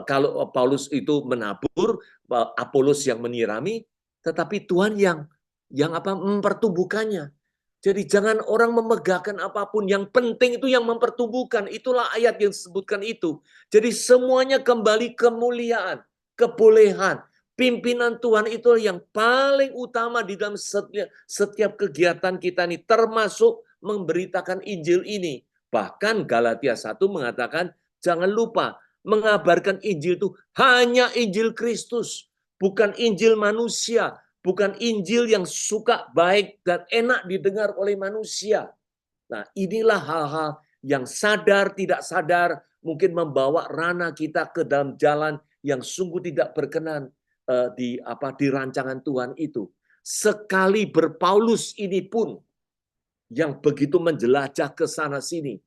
kalau Paulus itu menabur, Apolos yang menyirami, tetapi Tuhan yang mempertumbuhkannya. Jadi jangan orang memegahkan apapun, yang penting itu yang mempertumbuhkan. Itulah ayat yang disebutkan itu. Jadi semuanya kembali kemuliaan, kebolehan, pimpinan Tuhan itu yang paling utama di dalam setiap kegiatan kita ini, termasuk memberitakan Injil ini. Bahkan Galatia 1 mengatakan, jangan lupa mengabarkan Injil itu hanya Injil Kristus, bukan Injil manusia. Bukan Injil yang suka, baik, dan enak didengar oleh manusia. Nah, inilah hal-hal yang sadar, tidak sadar, mungkin membawa ranah kita ke dalam jalan yang sungguh tidak berkenan di rancangan Tuhan itu. Sekali berpaulus ini pun, yang begitu menjelajah ke sana sini.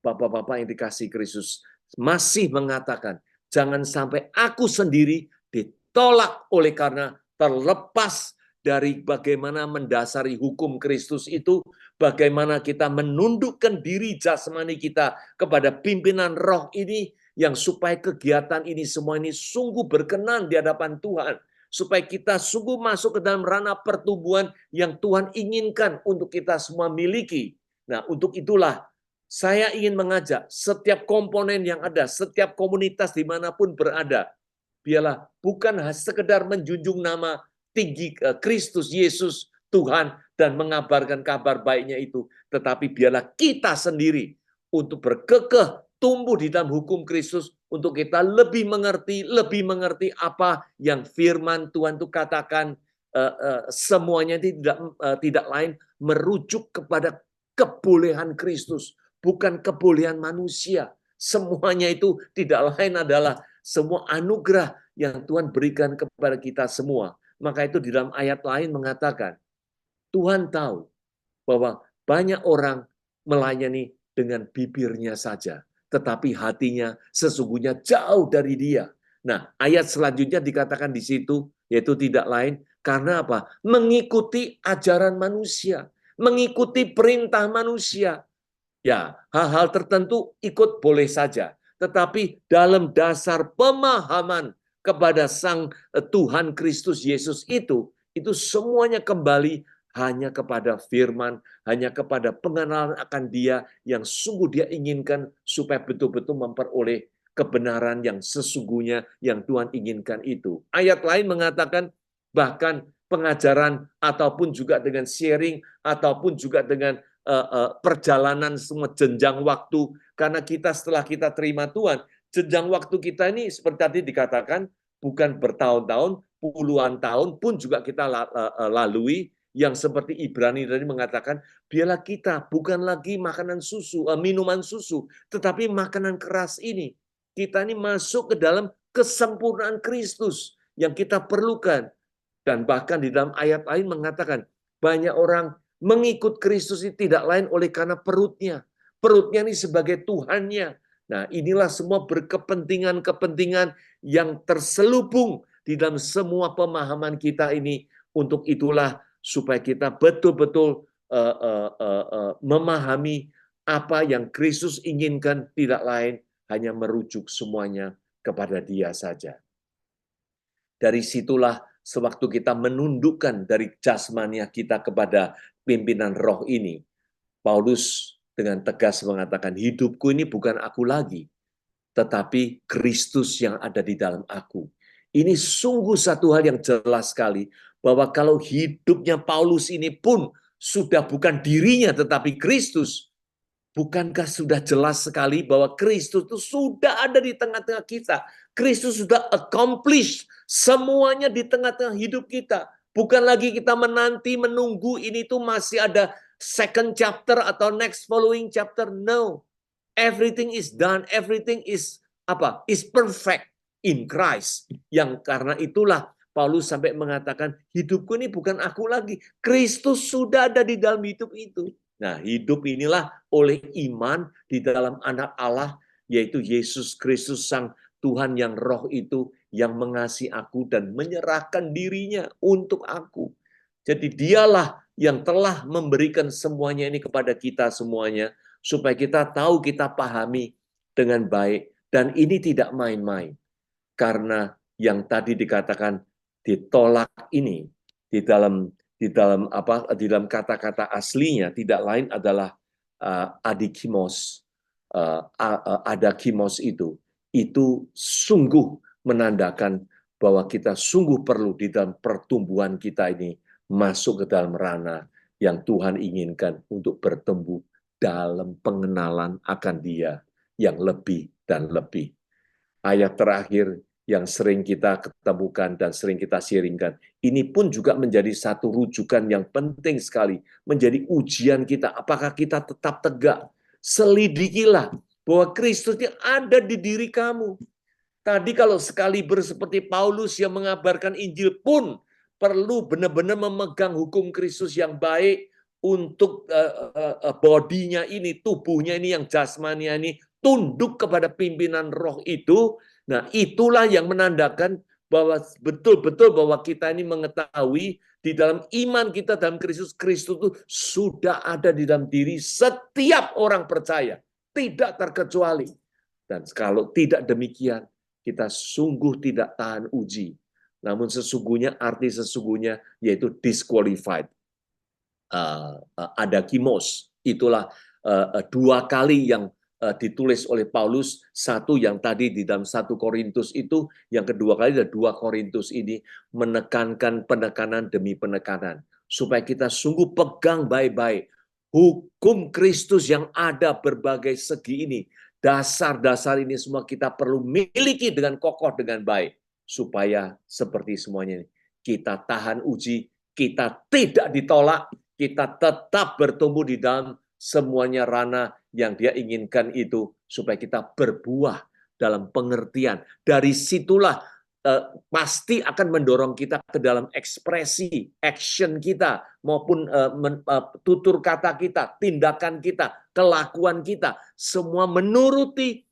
Bapak-bapak yang dikasihi Kristus masih mengatakan, jangan sampai aku sendiri ditolak oleh karena terlepas dari bagaimana mendasari hukum Kristus itu, bagaimana kita menundukkan diri jasmani kita kepada pimpinan roh ini, yang supaya kegiatan ini semua ini sungguh berkenan di hadapan Tuhan, supaya kita sungguh masuk ke dalam ranah pertumbuhan yang Tuhan inginkan untuk kita semua miliki. Nah, untuk itulah saya ingin mengajak setiap komponen yang ada, setiap komunitas dimanapun berada, biarlah bukan sekedar menjunjung nama tinggi Kristus Yesus Tuhan dan mengabarkan kabar baiknya itu, tetapi biarlah kita sendiri untuk berkekeh tumbuh di dalam hukum Kristus, untuk kita lebih mengerti apa yang firman Tuhan itu katakan. Semuanya tidak lain merujuk kepada kebolehan Kristus, bukan kebolehan manusia. Semuanya itu tidak lain adalah semua anugerah yang Tuhan berikan kepada kita semua. Maka itu di dalam ayat lain mengatakan, Tuhan tahu bahwa banyak orang melayani dengan bibirnya saja, tetapi hatinya sesungguhnya jauh dari Dia. Nah, ayat selanjutnya dikatakan di situ, yaitu tidak lain, karena apa? Mengikuti ajaran manusia, mengikuti perintah manusia. Ya, hal-hal tertentu ikut boleh saja, tetapi dalam dasar pemahaman kepada Sang Tuhan Kristus Yesus itu semuanya kembali hanya kepada firman, hanya kepada pengenalan akan Dia yang sungguh Dia inginkan supaya betul-betul memperoleh kebenaran yang sesungguhnya yang Tuhan inginkan itu. Ayat lain mengatakan bahkan pengajaran ataupun juga dengan sharing ataupun juga dengan perjalanan semua jenjang waktu, karena kita setelah kita terima Tuhan, jenjang waktu kita ini seperti tadi dikatakan bukan bertahun-tahun, puluhan tahun pun juga kita lalui, yang seperti Ibrani tadi mengatakan, biarlah kita bukan lagi makanan susu, minuman susu, tetapi makanan keras ini. Kita ini masuk ke dalam kesempurnaan Kristus yang kita perlukan. Dan bahkan di dalam ayat lain mengatakan, banyak orang mengikut Kristus ini tidak lain oleh karena perutnya. Perutnya ini sebagai Tuhannya. Nah, inilah semua berkepentingan-kepentingan yang terselubung di dalam semua pemahaman kita ini. Untuk itulah supaya kita betul-betul memahami apa yang Kristus inginkan, tidak lain hanya merujuk semuanya kepada Dia saja. Dari situlah sewaktu kita menundukkan dari jasmania kita kepada pimpinan roh ini, Paulus dengan tegas mengatakan, hidupku ini bukan aku lagi, tetapi Kristus yang ada di dalam aku. Ini sungguh satu hal yang jelas sekali, bahwa kalau hidupnya Paulus ini pun sudah bukan dirinya, tetapi Kristus, bukankah sudah jelas sekali bahwa Kristus itu sudah ada di tengah-tengah kita. Kristus sudah accomplish semuanya di tengah-tengah hidup kita. Bukan lagi kita menanti, menunggu ini tuh masih ada second chapter atau next following chapter. No. Everything is done, everything is is perfect in Christ. Yang karena itulah Paulus sampai mengatakan, hidupku ini bukan aku lagi. Kristus sudah ada di dalam hidup itu. Nah, hidup inilah oleh iman di dalam anak Allah, yaitu Yesus Kristus Sang Tuhan yang roh itu, yang mengasihi aku dan menyerahkan dirinya untuk aku. Jadi dialah yang telah memberikan semuanya ini kepada kita semuanya, supaya kita tahu, kita pahami dengan baik. Dan ini tidak main-main. Karena yang tadi dikatakan ditolak ini, di dalam kata-kata aslinya tidak lain adalah adikimos. Adakimos itu sungguh menandakan bahwa kita sungguh perlu di dalam pertumbuhan kita ini masuk ke dalam ranah yang Tuhan inginkan untuk bertumbuh dalam pengenalan akan Dia yang lebih dan lebih. Ayat terakhir yang sering kita ketemukan dan sering kita sharingkan, ini pun juga menjadi satu rujukan yang penting sekali, menjadi ujian kita. Apakah kita tetap tegak? Selidikilah bahwa Kristus ada di diri kamu. Tadi kalau sekali seperti Paulus yang mengabarkan Injil pun perlu benar-benar memegang hukum Kristus yang baik, untuk bodinya ini, tubuhnya ini yang jasmania ini tunduk kepada pimpinan roh itu. Nah, itulah yang menandakan bahwa betul-betul bahwa kita ini mengetahui di dalam iman kita dalam Kristus, Kristus itu sudah ada di dalam diri setiap orang percaya, tidak terkecuali. Dan kalau tidak demikian, kita sungguh tidak tahan uji. Namun sesungguhnya, arti sesungguhnya yaitu disqualified. Ada kimos, itulah dua kali yang ditulis oleh Paulus, satu yang tadi di dalam 1 Korintus itu, yang kedua kali ada 2 Korintus ini, menekankan penekanan demi penekanan, supaya kita sungguh pegang baik-baik hukum Kristus yang ada berbagai segi ini. Dasar-dasar ini semua kita perlu miliki dengan kokoh, dengan baik, supaya seperti semuanya ini, kita tahan uji, kita tidak ditolak, kita tetap bertumbuh di dalam semuanya ranah yang Dia inginkan itu, supaya kita berbuah dalam pengertian. Dari situlah pasti akan mendorong kita ke dalam ekspresi, action kita, maupun tutur kata kita, tindakan kita, kelakuan kita, semua menuruti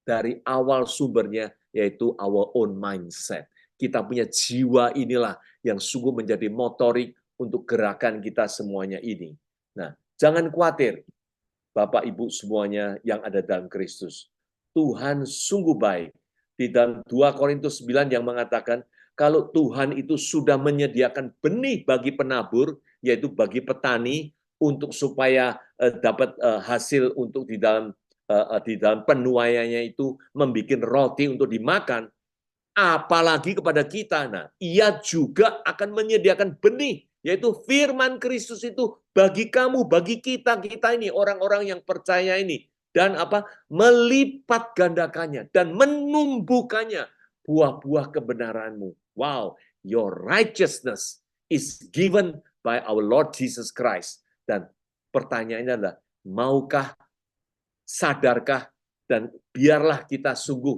dari awal sumbernya, yaitu our own mindset. Kita punya jiwa inilah yang sungguh menjadi motorik untuk gerakan kita semuanya ini. Nah, jangan khawatir, Bapak Ibu semuanya yang ada dalam Kristus. Tuhan sungguh baik. Di dalam 2 Korintus 9 yang mengatakan, kalau Tuhan itu sudah menyediakan benih bagi penabur, yaitu bagi petani, untuk supaya dapat hasil untuk di dalam penuaiannya itu membuat roti untuk dimakan, apalagi kepada kita. Nah, Ia juga akan menyediakan benih, yaitu firman Kristus itu bagi kamu, bagi kita ini, orang-orang yang percaya ini. Dan melipat gandakannya dan menumbuhkannya buah-buah kebenaranmu. Wow, your righteousness is given by our Lord Jesus Christ. Dan pertanyaannya adalah, maukah, sadarkah, dan biarlah kita sungguh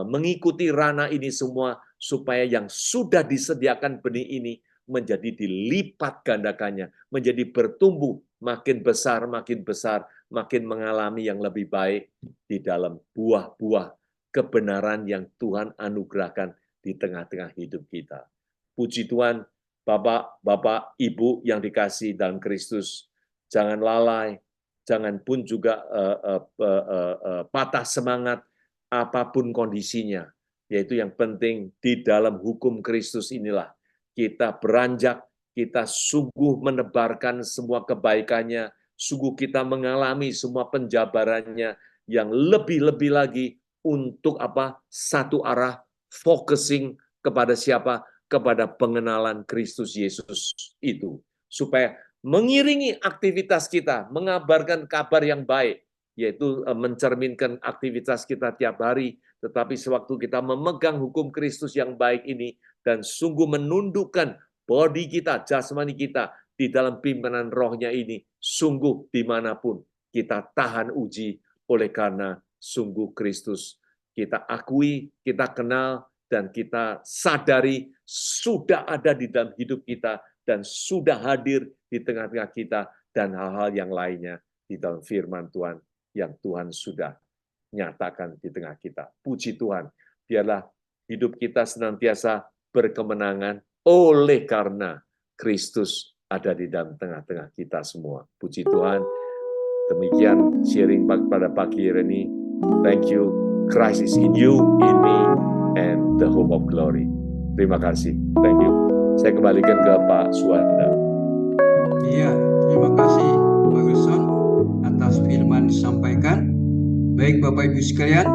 mengikuti ranah ini semua, supaya yang sudah disediakan benih ini menjadi dilipat gandakannya, menjadi bertumbuh makin besar, makin mengalami yang lebih baik di dalam buah-buah kebenaran yang Tuhan anugerahkan di tengah-tengah hidup kita. Puji Tuhan, Bapak, Ibu yang dikasihi dalam Kristus, jangan lalai, jangan pun juga patah semangat apapun kondisinya, yaitu yang penting di dalam hukum Kristus inilah kita beranjak, kita sungguh menebarkan semua kebaikannya, sungguh kita mengalami semua penjabarannya yang lebih-lebih lagi untuk satu arah, focusing kepada siapa? Kepada pengenalan Kristus Yesus itu. Supaya mengiringi aktivitas kita, mengabarkan kabar yang baik, yaitu mencerminkan aktivitas kita tiap hari, tetapi sewaktu kita memegang hukum Kristus yang baik ini, dan sungguh menundukkan body kita, jasmani kita, di dalam pimpinan rohnya ini, sungguh dimanapun kita tahan uji, oleh karena sungguh Kristus kita akui, kita kenal, dan kita sadari sudah ada di dalam hidup kita, dan sudah hadir di tengah-tengah kita, dan hal-hal yang lainnya di dalam firman Tuhan yang Tuhan sudah nyatakan di tengah kita. Puji Tuhan, biarlah hidup kita senantiasa berkemenangan oleh karena Kristus ada di dalam tengah-tengah kita semua. Puji Tuhan. Demikian sharing pada pagi hari ini. Thank you. Christ is in you, in me, and the hope of glory. Terima kasih. Thank you. Saya kembalikan ke Pak Suwanda. Iya, terima kasih Pak Wilson atas firman disampaikan. Baik Bapak Ibu sekalian,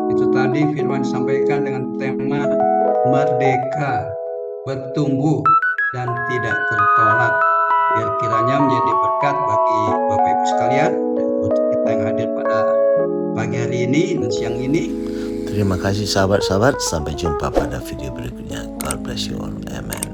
itu tadi firman disampaikan dengan tema merdeka, bertumbuh, dan tidak tertolak. Biar kiranya menjadi berkat bagi Bapak Ibu sekalian, dan untuk kita yang hadir pada pagi hari ini dan siang ini. Terima kasih sahabat-sahabat, sampai jumpa pada video berikutnya. God bless you all. Amen.